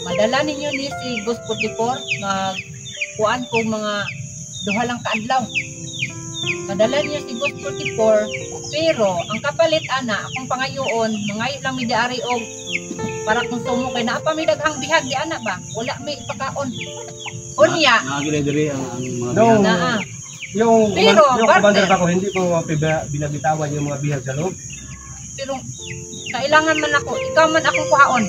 Madala ninyo ni si Ghost 44 magkuan ko mga duha lang kaadlaw. Madala niyo si Ghost 44 pero ang kapalit ana akong pangayoon mangayo lang mi diari og para konsumo kay naa pa mi daghang bihag di ana ba wala mi ipakaon. Unya diri ang mga No. naa. Yung Pero, commander partner, ako, hindi ko binabitawan yung mga bihag sa loob. pero kailangan man ako, ikaw man akong kuhaon.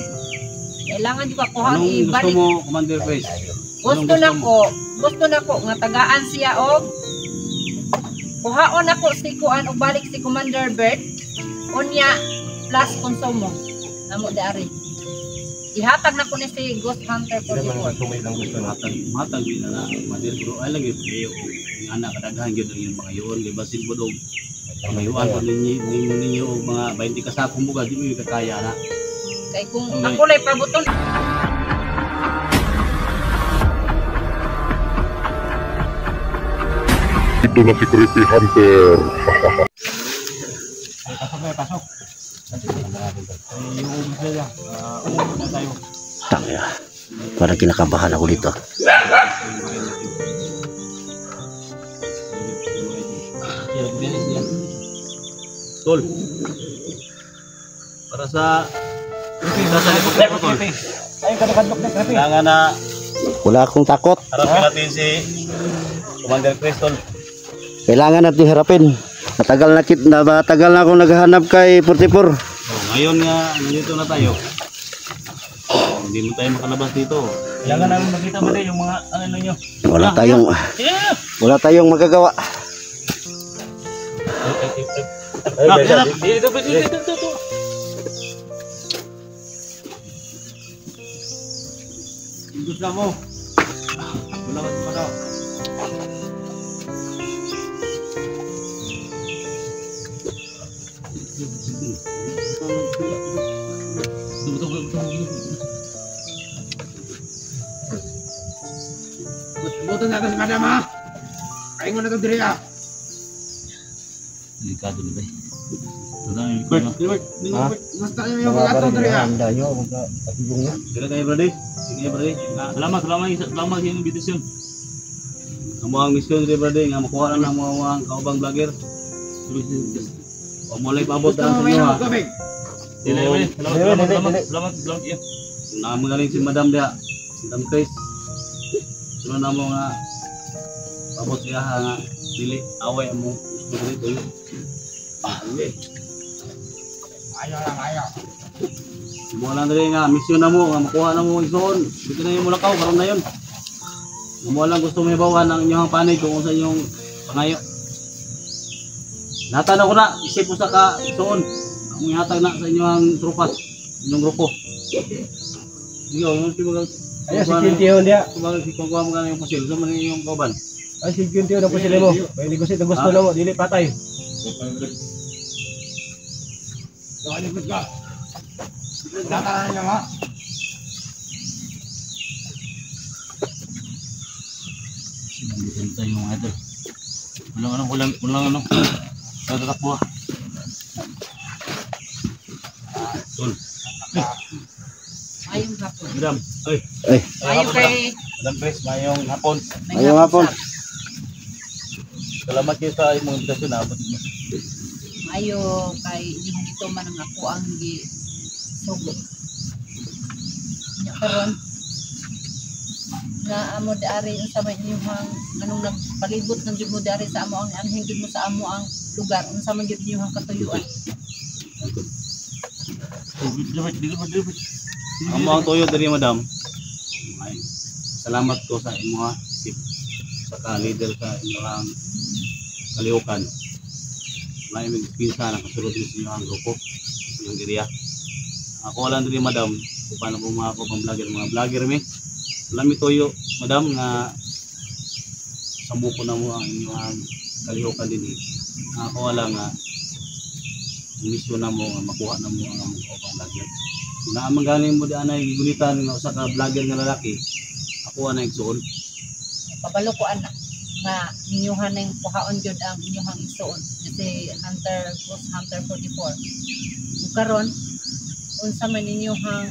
Kailangan di ba kuhaon anong gusto ibalik. mo, Commander Chris? Gusto na ko nga tagaan siya og kuhaon ako si kuan og balik si Commander Bert. Unya plus konsumo. Namo dari. Ihatag na ko ni si Ghost Hunter Hindi naman 44. tumay lang gusto natin. Matag din na Commander bro ay lagi kayo yung anak kadaghan gyud yung mga yun di basin po dog mayuan po ninyo og mga 20 kasakong buga di mo kakaya na Kay kung ako lay pabuton Ito na si Creepy Hunter. Pasok. yung sila una tayo Tangya. Parang kinakabahan ako dito. Tol para sa tol Ayun, kadukadlok na, Creepy. kailangan na Wala akong takot. harapin natin si Commander Chris tol. Kailangan natin harapin. Matagal na akong naghahanap kay 44. Ngayon nga nandito na tayo. Hindi mo tayo makalabas dito. Kailangan namin makita mo din yung mga ano nyo. Wala tayong magagawa. Dito. Gusto mo. Wala ka pa daw. Buto na ito si Madam ha. Kain mo na ito diri ha. Delikado na ba? Tudang Basta yung mga ato diri ha. Sila kayo brady. Sige brady. Salamat sa invitation. Amo ang mission ni brady nga makuha na ng mga kaubang vlogger. O mulai paabot Gusto na mo sa may inyo ha. naman tubig. Salamat iyo. Namagaling si Madam dia. Si Madam Chris. Suno na mo nga paabot siya nga dili away mo gusto dito. Ayaw. Mo lang dali nga mission na mo nga makuha na mo ison. Dito na yung mulakaw karon na yon. Mo lang gusto mo ibawan ang inyong panig kung sa inyong pangayo. Natanaw ko na isip mo sa ka ison. Ang ihatag na sa inyong tropa, inyong grupo. Sige, mo si mga Ayan, si Quintio dia. kumbaga si kuha mo yung pusil sa mga inyong kauban. Ay, si Quintio na po sila mo. May negosyate na gusto na mo. Dili patay. Nakalikod ka. Tatanan niya ha. Sinta yung mga idol. Walang tatakbo. Tol. ayong hapon. Madam, ay. Ayo kay Madam Chris, mayong hapon. Ayong hapon. Salamat kayo sa imong invitasyon na abot mo. Ayo kay yung dito man ang ako ang gi sugo. Nya karon na amo dari unsa man inyong anong nagpalibot ng jud mo dari sa amo ang anhin jud mo sa amo ang lugar unsa man jud inyong katuyuan. Amo ang tuyo diri madam. Ay, salamat ko sa imo isip sa ka-leader sa inyong kalihukan. May pinsa na kasulod din sa inyong grupo, inyong area. Ako lang diri madam, kung paano po mga mga vlogger mi. Lami tuyo madam nga sambuko na mo ang inyong kalihukan din. Ako wala nga misyon na mo nga makuha na mo ang mga vlogger. Na magaling mo di anay gigulitan nga usa ka vlogger nga lalaki. Ako ana igsuon. Kabalo ko anak nga inyuhan ning kuhaon jud ang inyuhang isuon kasi Ghost Hunter 44. Ug karon unsa man inyuhang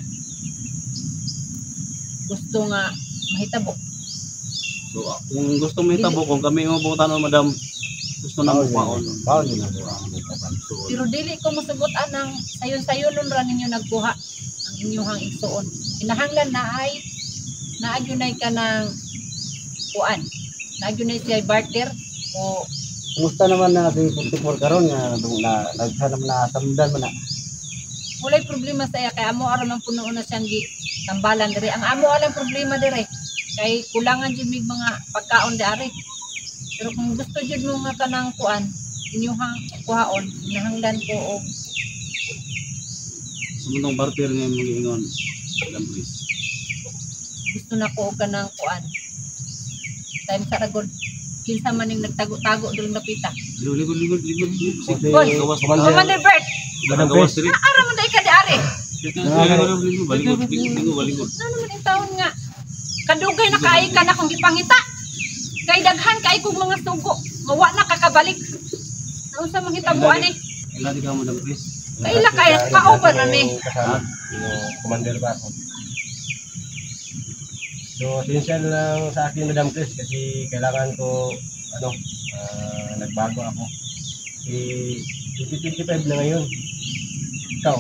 gusto nga mahitabo. So kung gusto mo itabo, kung kami mabutan o madam, gusto na mo paon. Paon yun. So, Pero dili ko mosugotan ng sayon-sayonon ra ninyo nagkuha ang inyong igsuon. Kinahanglan na agyunay ka ng kuan. Na agyunay siya barter o Kumusta naman na si 44 karon nga naghanap na samdan man na. walay problema sa iya kay amo aron man puno na siyang tambalan dire. Ang amo alang problema dire kay kulangan jud mig mga pagkaon dari. Pero kung gusto jud mo nga kanang kuan, inyong kuhaon, kinahanglan ko og sumunong barter nga yung mag-iingon. Madam Chris. gusto na ko og kanang kuan. Time sa ragod kinsa man ning nagtago-tago dulong napita. Ligod. Boy, Gawas Commander Bert, gawas diri. ara man day ka di ari. Baligod. Ano naman yung taon nga? Kadugay na kaay ka na kung gipangita. Kay daghan kaay kong mga sugo. Mawa na kakabalik. Ano sa mga hitabuan eh? Ilan ka Madam Chris? Kaila kaya pa-over na ni. Yung commander ba ako? So, essential lang sa akin, Madam Chris, kasi kailangan ko, nagbago ako. 2025 na ngayon. Ikaw,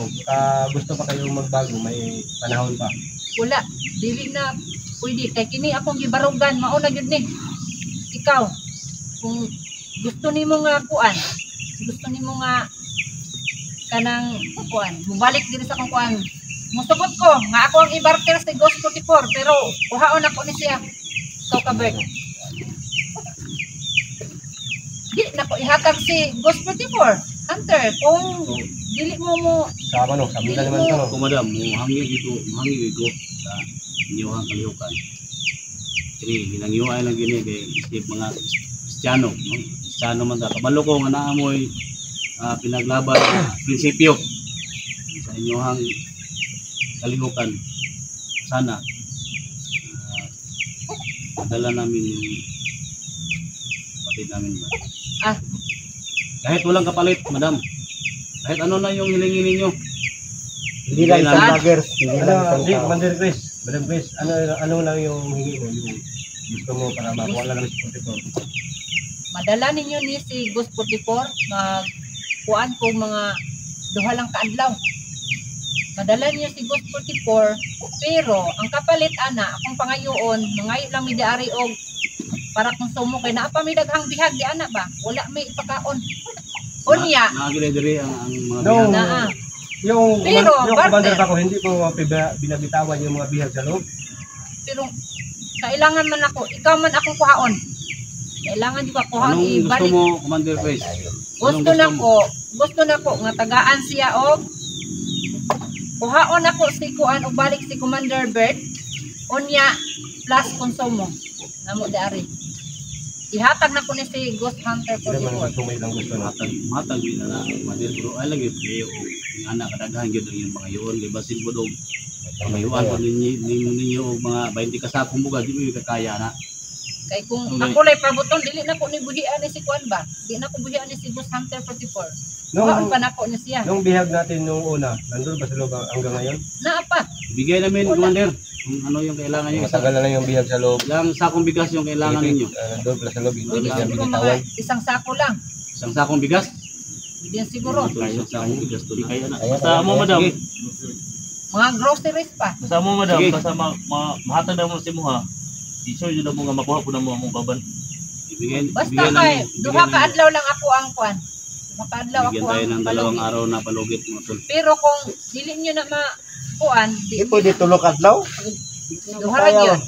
gusto pa kayong magbago, may panahon pa. Wala. Dili na pwede. Kay kini akong gibarugan. Mauna yun ni. Ikaw, kung gusto ni mo nga kuan, gusto ni mo nga kanang kuan, mubalik din sa kong kuan. Musugot ko, nga ako ang i-barter si Ghost 44, pero kuhaon ako ni siya. So, kabert. Di na ko ihatag si Ghost 44. Hunter, kung dili mo Sama no, sabi na naman ito. No? Kung madam, muhangi dito sa inyong kalihukan. Kini ginangyuay lang gini kay isip mga Kristiyano, no? Kristiyano man ta. Kabalo ko nga naamoy pinaglaban prinsipyo sa inyong kalihukan. Sana madala namin yung kapatid namin ba. Kahit walang kapalit, madam. Kahit ano na yung hilingin ninyo. Hindi lang isang vloggers, hindi lang isang Hindi, tao. Commander Chris, Madam Chris, ano lang yung hingi mo, yung gusto mo para makuha lang ng support ito. madala ninyo ni si Ghost 44 kuan ko mga duha lang kaadlaw. Madala niyo si Ghost 44 pero ang kapalit ana akong pangayoon mangayo lang mi diari og para konsumo kay naa pa mi daghang bihag di ana ba wala may ipakaon. Unya Nakagilay diri ang mga No. bihag. naa Yung Pero, commander partner. ako, hindi ko binabitawan yung mga bihag sa loob. pero kailangan man ako ikaw man akong kuhaon. Kailangan di ba kuhaon Anong gusto ibalik. mo, Commander Chris? Gusto na ko nga tagaan siya og kuhaon ako si kuan og balik si Commander Bert unya plus konsumo namo dari ihatag na ko ni si Ghost Hunter Hindi naman 44 gusto mo ilang gusto na. Matag din na Commander, pero ay lagi kayo yung anak kadaghan gyud ang yung mga yun, kay basin mo dog. Mayuan pa ninyo og mga 20 kasakong buga di mo kakaya na. kay kung Okay. ako lay pabuton dili na ko ni buhian ni si kuan ba di na ko buhian ni si Ghost Hunter 44 kuhaon pa na ko ni siya Nung bihag natin nung una, nandun ba sa loob hanggang ngayon? naa pa Bigay namin, Wala. Commander, kung ano yung kailangan niyo. Matagal na lang yung bihag sa loob. Ilang sakong bigas yung kailangan ninyo. Nandun pala sa loob. Hindi pwede na siguro mga binitawan. isang sako lang Isang sakong bigas. pwede yan siguro Isang sakong bigas to di kaya na. Basta mo madam, Sige. mga groceries pa basta mo madam, Sige. basta mahatag na mo si mo ha. I-show yun na mo nga makuha po na mo among baban. Ibigay basta ibigay kay namin- duha ibigay ka namin- adlaw lang ako ang kuan duha ka adlaw Bigyan ako tayo ang ng dalawang palugit. araw na palugit mga tol. Pero kung dili nyo na makuan, di Hindi pwede tulog adlaw. duha ra gyud.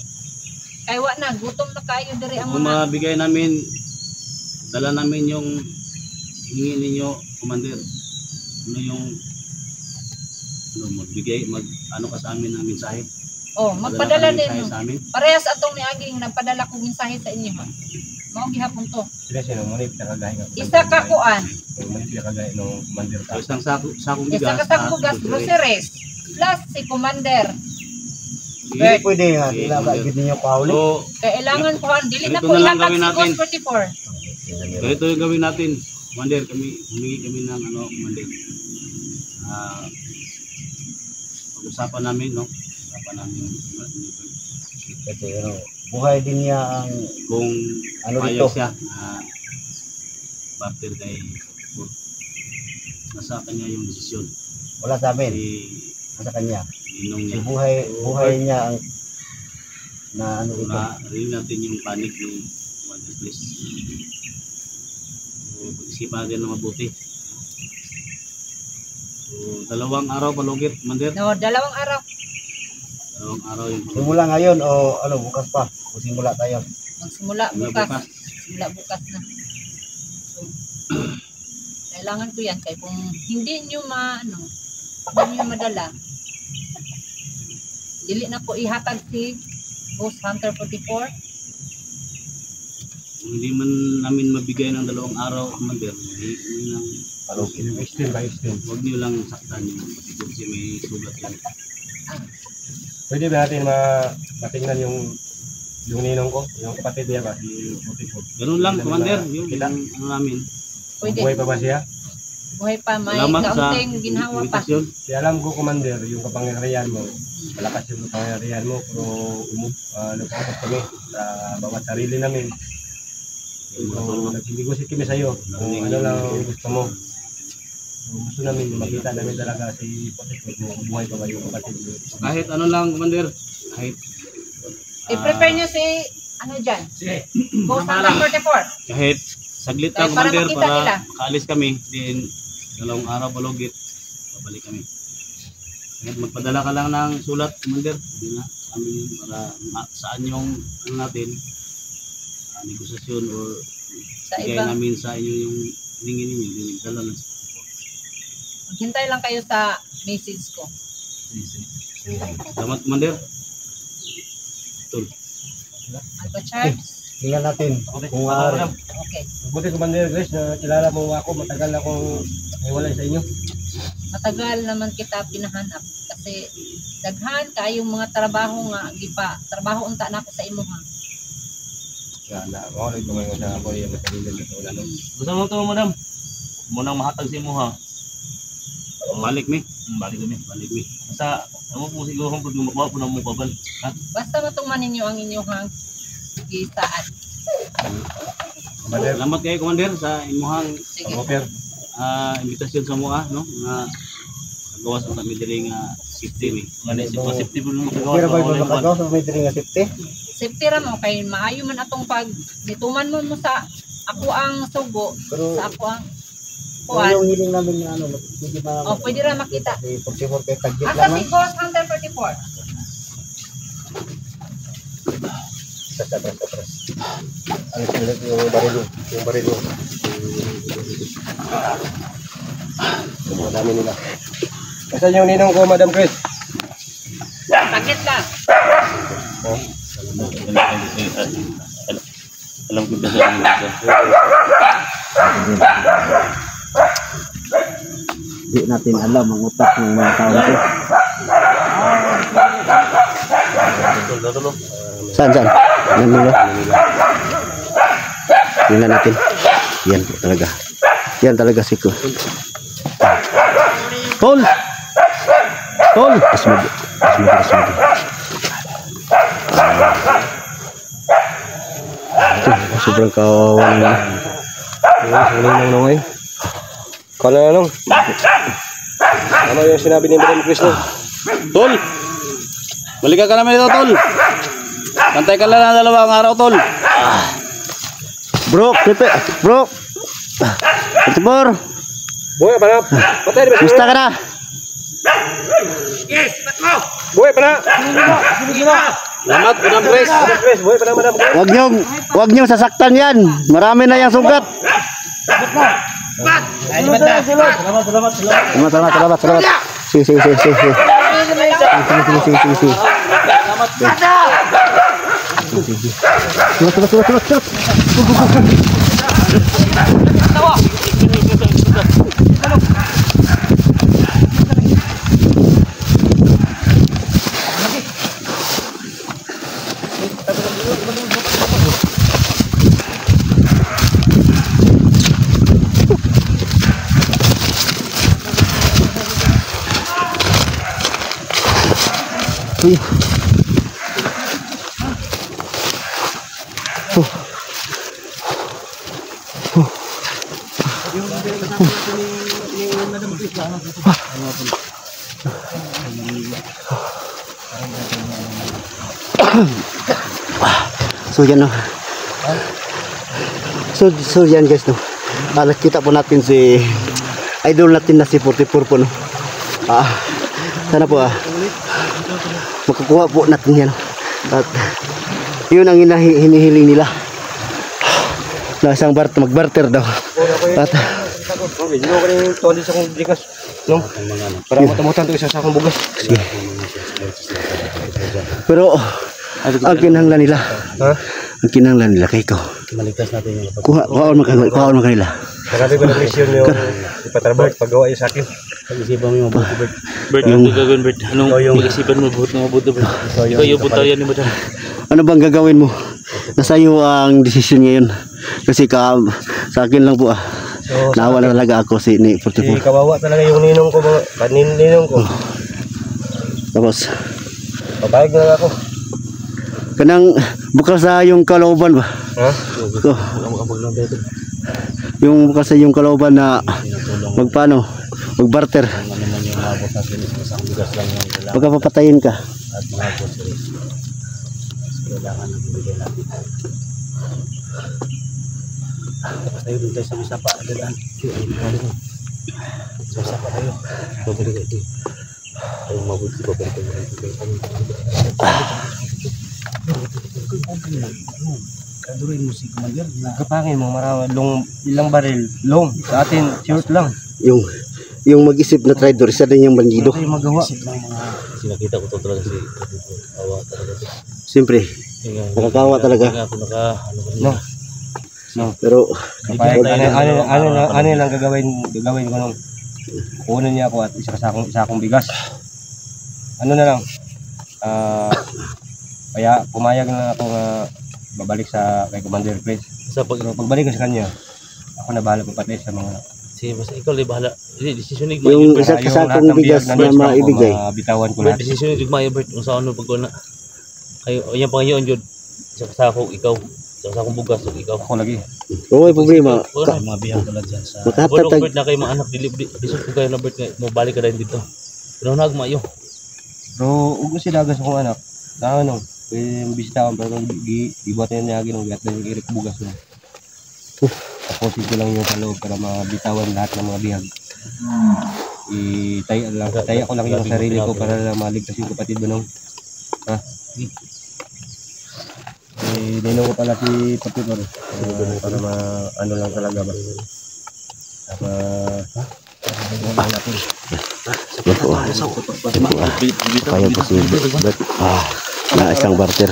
Kay wa na gutom na kayo diri ang Kung mga mabigay namin, dala namin yung hingi ninyo, Commander. Ano yung magbigay, ano ka sa amin ng mensahe? magpadala ka ng din. mensahe sa amin. Parehas atong niaging nagpadala ko mensahe sa inyo. Mao gihapon to. Sila siya nung munip nakagahin ka. Isa ka kuan, Munip nakagahin nung commander So, ka. isang sakong isa bigas. ka sa bugas groceries plus si Commander. Hindi pwede nga. Sige, Kailangan Commander. gid ninyo kauli. So, Kailangan kuan dili na Ganito ko na lang ihatag gawin si natin. Ghost 44. ganito yung gawin natin. Commander, humingi kami ng Commander. Pag-usapan namin, no? Pag-usapan namin yung Kasi buhay din niya ang Kung Ano payo dito? siya na partner kay Paul, nasa kanya yung desisyon. wala sa amin Kasi sa kanya. ninong Si niya. buhay niya ang na ano ito. Na rin natin yung panic ni Commander Chris. So, pag-isipan natin na mabuti. So, 2 araw palugit, Commander. No, 2 araw. 2 araw yung Simula ngayon o bukas pa? O simula tayo? Magsimula Simula bukas. Simula bukas na. So, kailangan ko yan. Kaya kung hindi nyo hindi nyo madala, dili na ko ihatag si Ghost Hunter 44. Kung hindi man namin mabigay ng 2 araw, Commander, hindi lang, Extend by extend. huwag niyo lang saktan yung kapatid kasi may sugat yan. Pwede ba natin matingnan yung ninong ko, yung kapatid niya ba, si Puti ko. Ganun lang, Commander, yung Kita. ano namin. Pwede. Buhay pa ba siya? Buhay pa. May Salamat sa kaunting ginhawa pa. invitasyon. Di alam ko, Commander, yung kapangyarihan mo, malakas yung kapangyarihan mo, pero nagpapos kami sa bawat sarili namin. So, nag-negotiate kami sa'yo kung ano lang ang gusto mo. So, gusto namin makita namin talaga si Puti ko kung buhay pa ba yung kapatid mo. Kahit ano lang, Commander, kahit I-prepare nyo si, dyan? Ghost Hunter 44. kahit saglit lang, Para Commander, makita para nila. makaalis kami, din 2 araw palugit, babalik kami. Kahit magpadala ka lang ng sulat, Commander, hindi na kami yun para saan yung ano natin, negosasyon or Sa bigay iba. namin sa inyo yung hiningi ninyo, yung dala lang sa Maghintay lang kayo sa message ko. Salamat, Commander. Tul. Alpha Charles. Tingnan natin kung maaari. Okay. Buti, Commander Grace, na kilala mo ako, matagal na akong iwalay sa inyo. Matagal naman kita pinahanap kasi daghan kayong mga trabaho nga trabaho unta na ako sa imo ha. Yan na, ako rin tumayo sa ako yung matagilin na ito. Gusto mo ito, madam? Munang mahatag si mo ha. Balik mi. Balik kami. Balik mi. Sa, amo po siguro kung makuha po na mo babal. Ha? Basta matuman ninyo ang inyong gisaan. Commander, Salamat kayo, Commander, sa imuhang Sige. Robert, invitasyon sa mua, no? Nga gawas sa kami diri nga safety mi. Nga naisip ko, safety po nung Pero ba makagawa. yung makagawa sa may diri nga safety? Safety ra mo kay maayo man atong pag nituman mo sa ako ang sugo, Pero sa ako ang kung kuan. yung hiling namin na hindi pa Oh, pwede ra makita. Si 44 kay tagit Asa lang si Ghost Hunter 44? Atras. Alis yung barilo. Madami nila. asan yung ninong ko, Madam Chris? Saglit lang. Alam ko ba sa Di natin alam ang utak ng mga tao ito. Saan? Manila. Tingnan natin. Yan talaga si Ko. Tol! Asmagi. Sobrang kawawa naman. Nung Kala na nung. Ano yung sinabi ni Madam Chris nung? Tol! Balikan ka naman ito, Tol! Pantay ka lang ng 2 araw, Tol! Bro! 44! Buhay pa na. Patay di ba? Bista ka na! Buhay pa na. Salamat, Madam Grace! Madam Chris, buhay pa na, Madam Chris. Huwag niyong sasaktan yan. Marami na yung sugat. Salamat. Sige. Sulat. So yan no. So yan guys no. Nakita po natin si idol natin na si 44 po no. Sana po makukuha po natin yan. At yun ang hinihiling nila. Na isang magbarter daw. At Okay, dino ko rin tuwan sa akong bigas. No? Para matamutan to isa sa akong bugas. sige. Pero ang kinahanglan nila. Ha? Ang kinahanglan nila kay ikaw. Maligtas natin yung Kuhaon mo kanila. Marami ko na mission yung ipatrabaho at paggawa yung sa akin. pag-isipan mo yung mabuti, Bert. Bert, Yung- ano gagawin, Bert? Anong pag-isipan mo, mabuti, Bert? Ikaw yung butayan ni Madam. Ano bang gagawin mo? Nasa iyo ang desisyon ngayon. Kasi sa akin lang po So, Naawa na talaga ako si ni si 44. kawawa talaga yung ninong ko, mga ninong ko. Tapos Papayag na lang ako. kanang bukal sa yung kalooban ba? Ha? Ko, yung bukal sa yung kalooban na magpaano? Magbarter. Ano naman yung mabot natin is isang bigas lang yung kailangan Baka papatayin ka. at mga groceries. Kailangan na bibigyan natin. Tapos tayo dun tayo sa may sapa. Dadaan. Sa sapa tayo. Babalik kayo dito. Ay, mabuti ba pero kung kadurin mo si Commander na Kapangin mo, ilang baril. Long. Sa atin, short lang. Yung mag-isip na traidor, isa din yung bandido. Ano tayo magawa? kasi nakita ko to talaga si awa talaga. Siyempre, Kaya, nakakawa talaga. kaya ako naka ano No. kanina. Pero Kapayag, ano lang gagawin ko nung kunin niya ako at isa akong bigas. Ano na lang, kaya pumayag na ako nga babalik sa kay Commander Chris. Sa pag Pero pagbalik ko sa kanya, ako na bahala papatay sa mga sige basta ikaw lang bahala. Decisionig mo yung yun, Bert. isa kasakong bigas na maibigay. Bitawan ko Bert, lahat. decisionig mo Bert kung saan ano pag na. Kayo yung pangayon jud. Sa kasako ikaw. Sa kasakong bugas ug ikaw. Ako lagi. Oo, may problema. Mga bihang pala dyan sa Makatatag. Bert na kayo mga anak dili bisod ko kayo na Bert nga mo balik ka din dito. Pero nagmayo. Pero ug sila gas akong anak. Na ano, bisitaon pero gibuhat niya ng gat ng irik bugas mo. Tapos ito lang yung sa loob para mabitawan lahat ng mga bihag. Itaya ko lang yung sarili ko para lang maligtas yung kapatid mo nung. Ha? Ninong ko pala si Patipor. Para ano lang talaga ba. Kaya po si Bert. Na isang barter.